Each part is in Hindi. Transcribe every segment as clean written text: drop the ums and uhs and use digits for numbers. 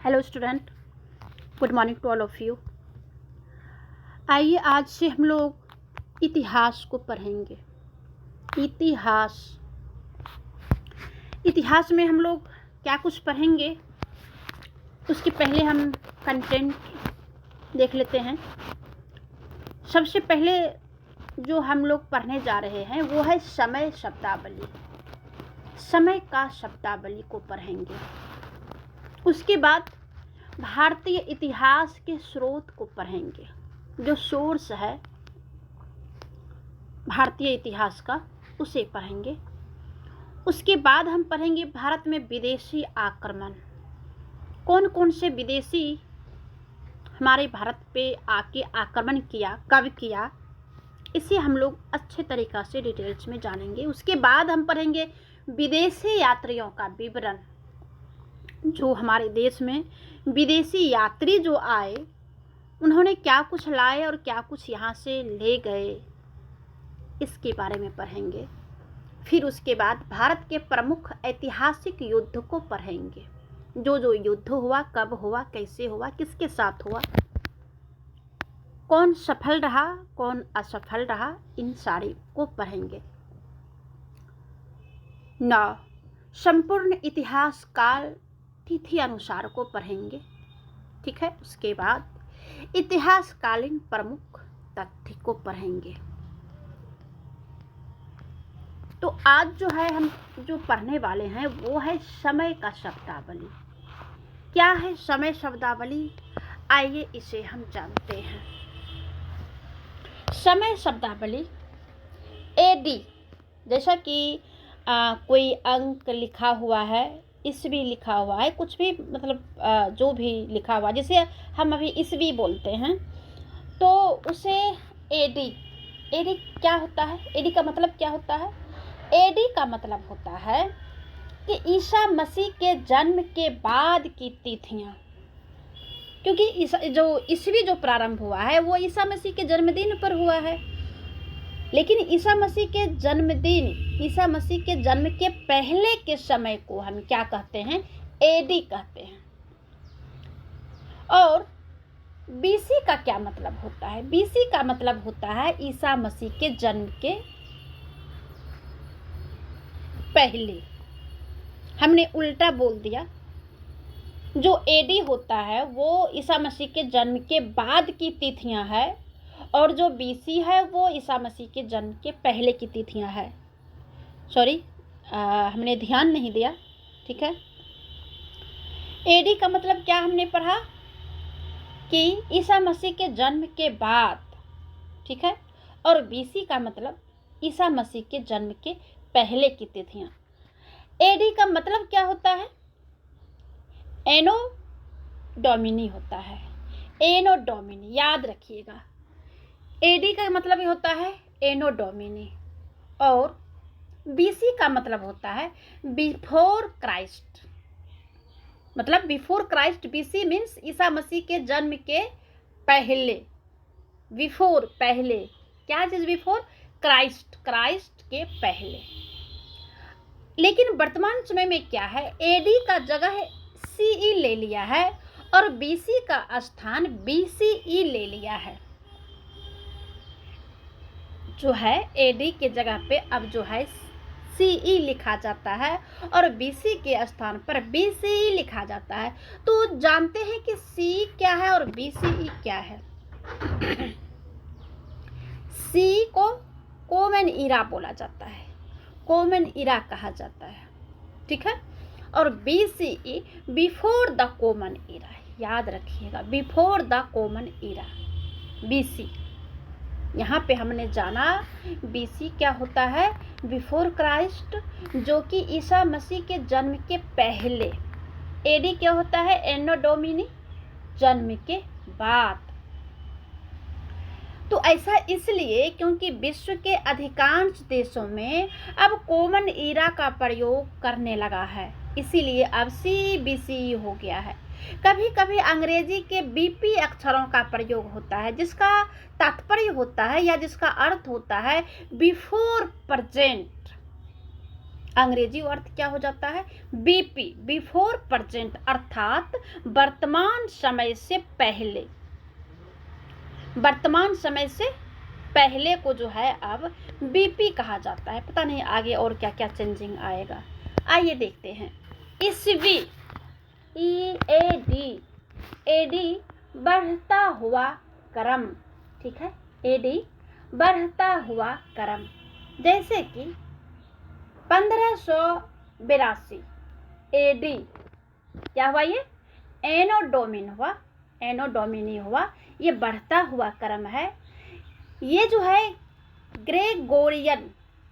Hello student, good morning to all of you. आइए आज से हम लोग इतिहास को पढ़ेंगे। इतिहास में हम लोग क्या कुछ पढ़ेंगे उसके पहले हम कंटेंट देख लेते हैं। सबसे पहले जो हम लोग पढ़ने जा रहे हैं वो है समय शब्दावली। समय का शब्दावली को पढ़ेंगे। उसके बाद भारतीय इतिहास के स्रोत को पढ़ेंगे, जो सोर्स है भारतीय इतिहास का उसे पढ़ेंगे। उसके बाद हम पढ़ेंगे भारत में विदेशी आक्रमण, कौन कौन से विदेशी हमारे भारत पे आके आक्रमण किया, कब किया, इसे हम लोग अच्छे तरीक़ा से डिटेल्स में जानेंगे। उसके बाद हम पढ़ेंगे विदेशी यात्रियों का विवरण, जो हमारे देश में विदेशी यात्री जो आए उन्होंने क्या कुछ लाए और क्या कुछ यहाँ से ले गए, इसके बारे में पढ़ेंगे। फिर उसके बाद भारत के प्रमुख ऐतिहासिक युद्ध को पढ़ेंगे, जो युद्ध हुआ, कब हुआ, कैसे हुआ, किसके साथ हुआ, कौन सफल रहा, कौन असफल रहा, इन सारे को पढ़ेंगे। संपूर्ण इतिहास काल तिथि अनुसार को पढ़ेंगे, ठीक है। उसके बाद इतिहासकालीन प्रमुख तथ्य को पढ़ेंगे। तो आज जो है हम जो पढ़ने वाले हैं वो है समय का शब्दावली। क्या है समय शब्दावली, आइए इसे हम जानते हैं। समय शब्दावली एडी, जैसा कि कोई अंक लिखा हुआ है, ईस्वी लिखा हुआ है, कुछ भी मतलब जो भी लिखा हुआ, जैसे हम अभी ईस्वी बोलते हैं तो उसे एडी क्या होता है, एडी का मतलब क्या होता है? एडी का मतलब होता है कि ईसा मसीह के जन्म के बाद की तिथियां, क्योंकि ईस्वी जो प्रारंभ हुआ है वो ईसा मसीह के जन्मदिन पर हुआ है। लेकिन ईसा मसीह के जन्मदिन, ईसा मसीह के जन्म के पहले के समय को हम क्या कहते हैं? एडी कहते हैं। और बीसी का क्या मतलब होता है? बीसी का मतलब होता है ईसा मसीह के जन्म के पहले। हमने उल्टा बोल दिया। जो एडी होता है वो ईसा मसीह के जन्म के बाद की तिथियां है, और जो बीसी है वो ईसा मसीह के जन्म के पहले की तिथियां है। सॉरी, हमने ध्यान नहीं दिया, ठीक है। एडी का मतलब क्या हमने पढ़ा कि ईसा मसीह के जन्म के बाद, ठीक है। और बीसी का मतलब ईसा मसीह के जन्म के पहले की तिथियां। एडी का मतलब क्या होता है? एनो डोमिनी होता है। एनो डोमिनी याद रखिएगा। एडी का मतलब ये होता है एनो डोमिनी, और बीसी का मतलब होता है बिफोर क्राइस्ट। मतलब before Christ, BC means Isa Masih के जन्म के पहले। बिफोर पहले, क्या चीज? बिफोर क्राइस्ट, क्राइस्ट के पहले। लेकिन वर्तमान समय में क्या है? एडी का जगह सीई ले लिया है और बीसी का स्थान बीसीई ले लिया है। जो है एडी के जगह पे अब जो है सीई लिखा जाता है और बीसी के स्थान पर बीसीई लिखा जाता है। तो जानते हैं कि सी क्या है और बीसीई क्या है। सी को कॉमन इरा बोला जाता है, कॉमन इरा कहा जाता है, ठीक है। और बीसीई बिफोर द कॉमन इरा, याद रखिएगा, before the common Ira, BC. यहाँ पे हमने जाना बीसी क्या होता है? बिफोर क्राइस्ट, जो कि ईसा मसीह के जन्म के पहले। एडी क्या होता है? एनो डोमिनी, जन्म के बाद। तो ऐसा इसलिए क्योंकि विश्व के अधिकांश देशों में अब कॉमन ईरा का प्रयोग करने लगा है, इसीलिए अब सीबीसी हो गया है। कभी कभी अंग्रेजी के बीपी अक्षरों का प्रयोग होता है, जिसका तात्पर्य होता है या जिसका अर्थ होता है बिफोर प्रेजेंट। अंग्रेजी अर्थ क्या हो जाता है? बीपी, बिफोर प्रेजेंट, अर्थात वर्तमान समय से पहले। वर्तमान समय से पहले को जो है अब बीपी कहा जाता है। पता नहीं आगे और क्या क्या चेंजिंग आएगा। आइए देखते हैं। ईस्वी, EAD, एडी बढ़ता हुआ क्रम, ठीक है, एडी बढ़ता हुआ क्रम। जैसे कि 1582 एडी क्या हुआ? ये एनो डोमिनी हुआ, ये बढ़ता हुआ क्रम है। ये जो है ग्रेगोरियन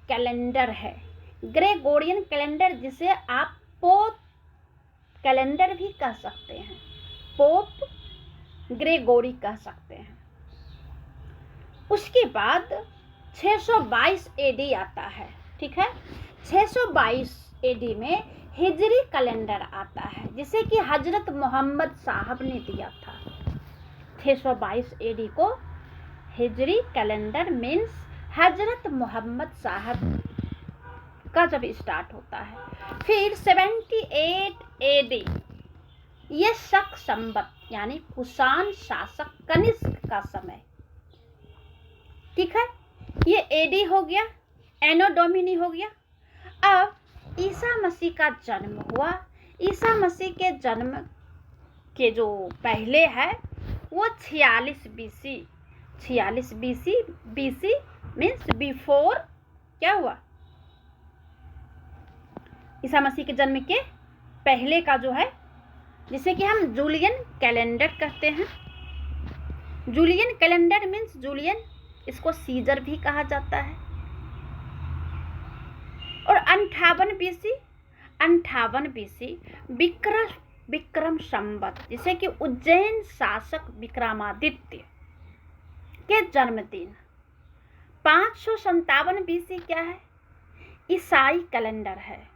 कैलेंडर है। ग्रेगोरियन कैलेंडर जिसे आप पोप कैलेंडर भी कह सकते हैं, पोप ग्रेगोरी कह सकते हैं। उसके बाद 622 एडी आता है, ठीक है। 622 एडी में हिजरी कैलेंडर आता है, जिसे कि हजरत मोहम्मद साहब ने दिया था। 622 एडी को हिजरी कैलेंडर मीन्स हजरत मोहम्मद साहब का जब स्टार्ट होता है। फिर 78 एडी ये शक संवत यानी कुषाण शासक कनिष्क का समय, ठीक है। ये एडी हो गया, एनो डोमिनी हो गया। अब ईसा मसीह का जन्म हुआ। ईसा मसीह के जन्म के जो पहले है वो 46 BC. 46 BC, BC means before क्या हुआ? ईसा मसीह के जन्म के पहले का जो है, जिसे कि हम जूलियन कैलेंडर कहते हैं। जूलियन कैलेंडर मीन्स जूलियन, इसको सीजर भी कहा जाता है। और 58 बीसी विक्रम संवत, जिसे कि उज्जैन शासक विक्रमादित्य के जन्मदिन। 557 बीसी क्या है? ईसाई कैलेंडर है।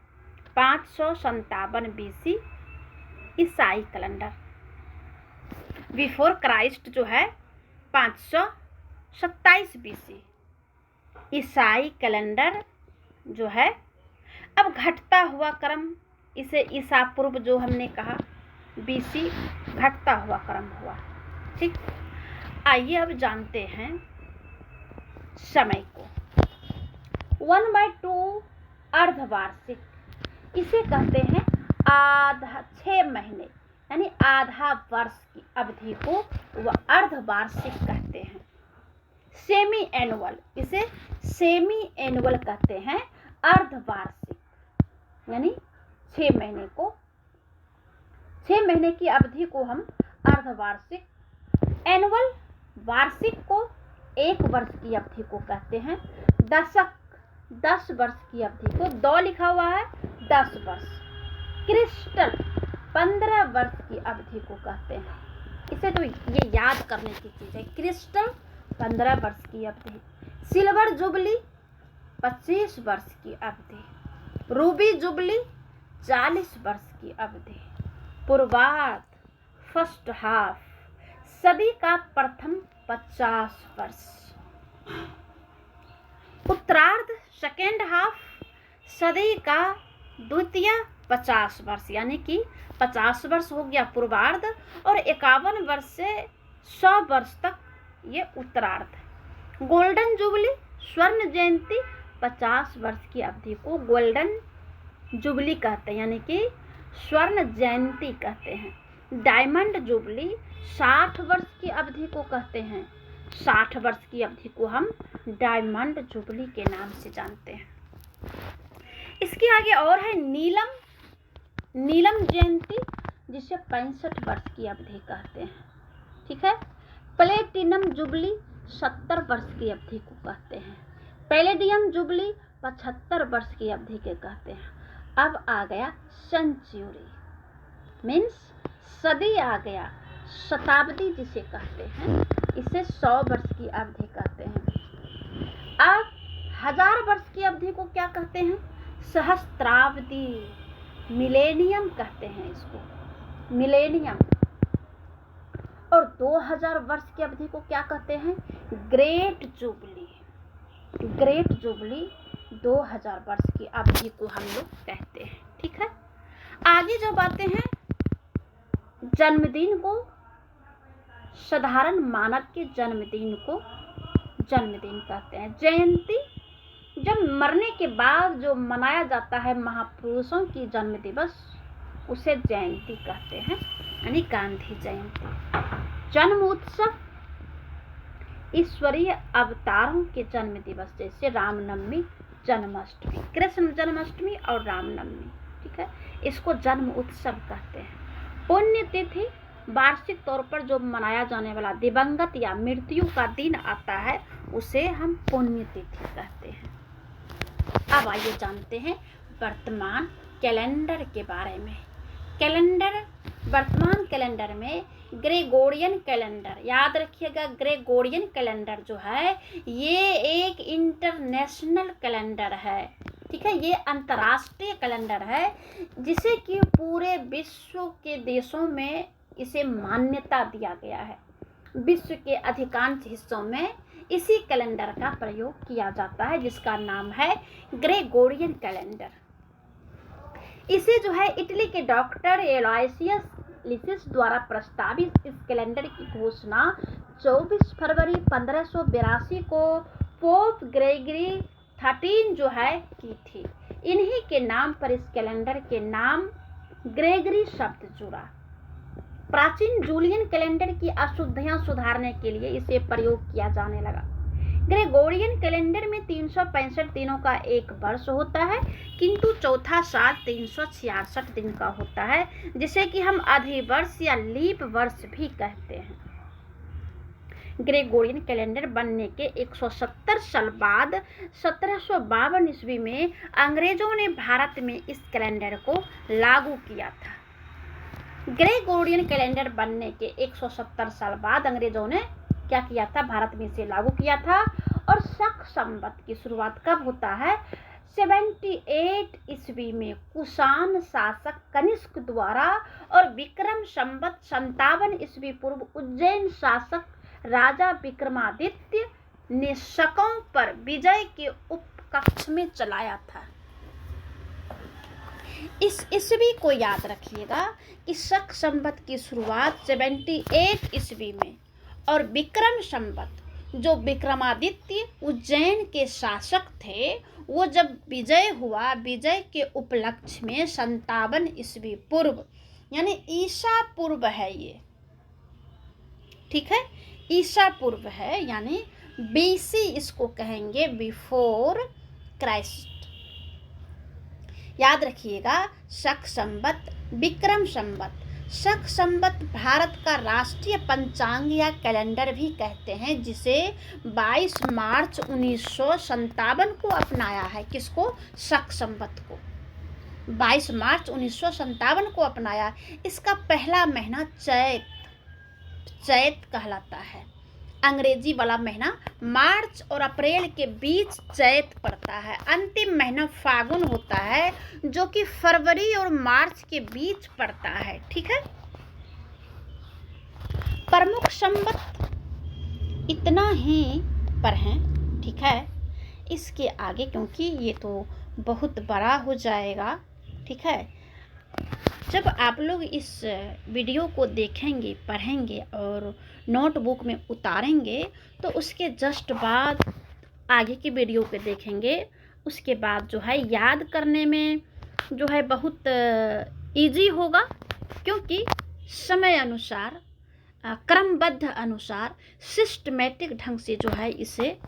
557 बीसी ईसाई कैलेंडर। बिफोर क्राइस्ट जो है 527 बीसी। ईसाई कैलेंडर जो है अब घटता हुआ क्रम, इसे ईसा पूर्व जो हमने कहा बीसी, घटता हुआ क्रम हुआ, ठीक। आइए अब जानते हैं समय को। 1/2 अर्धवार्षिक, इसे कहते हैं आधा 6 महीने यानी आधा वर्ष की अवधि को वह अर्धवार्षिक कहते हैं। सेमी एनुअल, इसे सेमी एनुअल कहते हैं, अर्धवार्षिक यानी 6 महीने को, 6 महीने की अवधि को हम अर्धवार्षिक। एनुअल वार्षिक को 1 वर्ष की अवधि को कहते हैं। दशक 10 वर्ष की अवधि को, 2 लिखा हुआ है 10 वर्ष। क्रिस्टल 15 वर्ष की अवधि को कहते हैं। इसे तो ये याद करने की चीज है, क्रिस्टल 15 वर्ष की अवधि। सिल्वर जुबली 25 वर्ष की अवधि। रूबी जुबली 40 वर्ष की अवधि। पूर्वार्ध फर्स्ट हाफ, सदी का प्रथम 50 वर्ष। उत्तरार्ध सेकेंड हाफ, सदी का द्वितीय 50 वर्ष, यानी कि 50 वर्ष हो गया पूर्वार्ध और 51 वर्ष से 100 वर्ष तक ये उत्तरार्ध। गोल्डन जुबली स्वर्ण जयंती 50 वर्ष की अवधि को गोल्डन जुबली कहते हैं, यानी कि स्वर्ण जयंती कहते हैं। डायमंड जुबली 60 वर्ष की अवधि को कहते हैं। 60 वर्ष की अवधि को हम डायमंड जुबली के नाम से जानते हैं। इसके आगे और है नीलम जयंती, जिसे 65 वर्ष की अवधि कहते हैं, ठीक है। प्लेटिनम जुबली 70 वर्ष की अवधि को कहते हैं। पैलेडियम जुबली 75 वर्ष की अवधि के कहते हैं। अब आ गया सेंचुरी मीन्स सदी आ गया, शताब्दी जिसे कहते हैं, इसे 100 वर्ष की अवधि कहते हैं। अब 1000 वर्ष की अवधि को क्या कहते हैं? सहस्त्राब्दी, मिलेनियम कहते हैं इसको, मिलेनियम। और 2000 वर्ष की अवधि को क्या कहते हैं? Great jubilee. ग्रेट जुबली 2000 वर्ष की अवधि को हम लोग कहते हैं। ठीक है, आगे जब आते हैं जन्मदिन को, साधारण मानव के जन्मदिन को जन्मदिन कहते हैं। जयंती जब मरने के बाद जो मनाया जाता है महापुरुषों की जन्म दिवस, उसे जयंती कहते हैं, यानी गांधी जयंती। जन्म उत्सव ईश्वरीय अवतारों के जन्म दिवस, जैसे रामनवमी, जन्माष्टमी, कृष्ण जन्माष्टमी और रामनवमी। ठीक है, इसको जन्म उत्सव कहते हैं। पुण्यतिथि वार्षिक तौर पर जो मनाया जाने वाला दिवंगत या मृत्यु का दिन आता है, उसे हम पुण्यतिथि कहते हैं। अब आइए जानते हैं वर्तमान कैलेंडर के बारे में। कैलेंडर, वर्तमान कैलेंडर में ग्रेगोरियन कैलेंडर, याद रखिएगा, ग्रेगोरियन कैलेंडर जो है ये एक इंटरनेशनल कैलेंडर है। ठीक है, ये अंतर्राष्ट्रीय कैलेंडर है, जिसे कि पूरे विश्व के देशों में इसे मान्यता दिया गया है। विश्व के अधिकांश हिस्सों में इसी कैलेंडर का प्रयोग किया जाता है, जिसका नाम है ग्रेगोरियन कैलेंडर। इसे जो है इटली के डॉक्टर एलोयसियस लिसिस द्वारा प्रस्तावित इस कैलेंडर की घोषणा 24 फरवरी 1582 को पोप ग्रेगरी 13 जो है की थी। इन्हीं के नाम पर इस कैलेंडर के नाम ग्रेगरी शब्द जुड़ा। प्राचीन जूलियन कैलेंडर की अशुद्धियां सुधारने के लिए इसे प्रयोग किया जाने लगा। ग्रेगोरियन कैलेंडर में 365 दिनों का एक वर्ष होता है, किंतु चौथा साल 366 दिन का होता है, जिसे कि हम अधिवर्ष या लीप वर्ष भी कहते हैं। ग्रेगोरियन कैलेंडर बनने के 170 साल बाद 1752 ईस्वी में अंग्रेजों ने भारत में इस कैलेंडर को लागू किया था। ग्रेगोरियन कैलेंडर बनने के 170 साल बाद अंग्रेजों ने क्या किया था, भारत में इसे लागू किया था। और शक संवत की शुरुआत कब होता है, 78 ईस्वी में कुषाण शासक कनिष्क द्वारा, और विक्रम संवत 57 ईस्वी पूर्व उज्जैन शासक राजा विक्रमादित्य ने शकों पर विजय के उपकक्ष में चलाया था। इस ईस्वी को याद रखिएगा कि शक संवत की शुरुआत 78 ईस्वी में, और विक्रम संवत जो विक्रमादित्य उज्जैन के शासक थे, वो जब विजय हुआ, विजय के उपलक्ष्य में 57 ईस्वी पूर्व, यानी ईसा पूर्व है ये। ठीक है, ईसा पूर्व है, यानी बीसी इसको कहेंगे, बिफोर क्राइस्ट। याद रखिएगा, शक संवत, विक्रम संवत। शक संवत भारत का राष्ट्रीय पंचांग या कैलेंडर भी कहते हैं, जिसे 22 मार्च 1957 को अपनाया है। किसको? शक संवत को 22 मार्च 1957 को अपनाया। इसका पहला महीना चैत कहलाता है। अंग्रेजी वाला महीना मार्च और अप्रैल के बीच चैत पड़ता है। अंतिम महीना फागुन होता है, जो कि फरवरी और मार्च के बीच पड़ता है। ठीक है, प्रमुख संवत इतना ही पर हैं। ठीक है, इसके आगे क्योंकि ये तो बहुत बड़ा हो जाएगा। ठीक है, जब आप लोग इस वीडियो को देखेंगे, पढ़ेंगे और नोटबुक में उतारेंगे, तो उसके जस्ट बाद आगे की वीडियो को देखेंगे। उसके बाद जो है याद करने में जो है बहुत इजी होगा, क्योंकि समय अनुसार, क्रमबद्ध अनुसार, सिस्टमेटिक ढंग से जो है इसे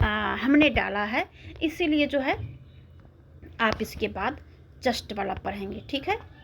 हमने डाला है। इसीलिए जो है आप इसके बाद जस्ट वाला पढ़ेंगे। ठीक है।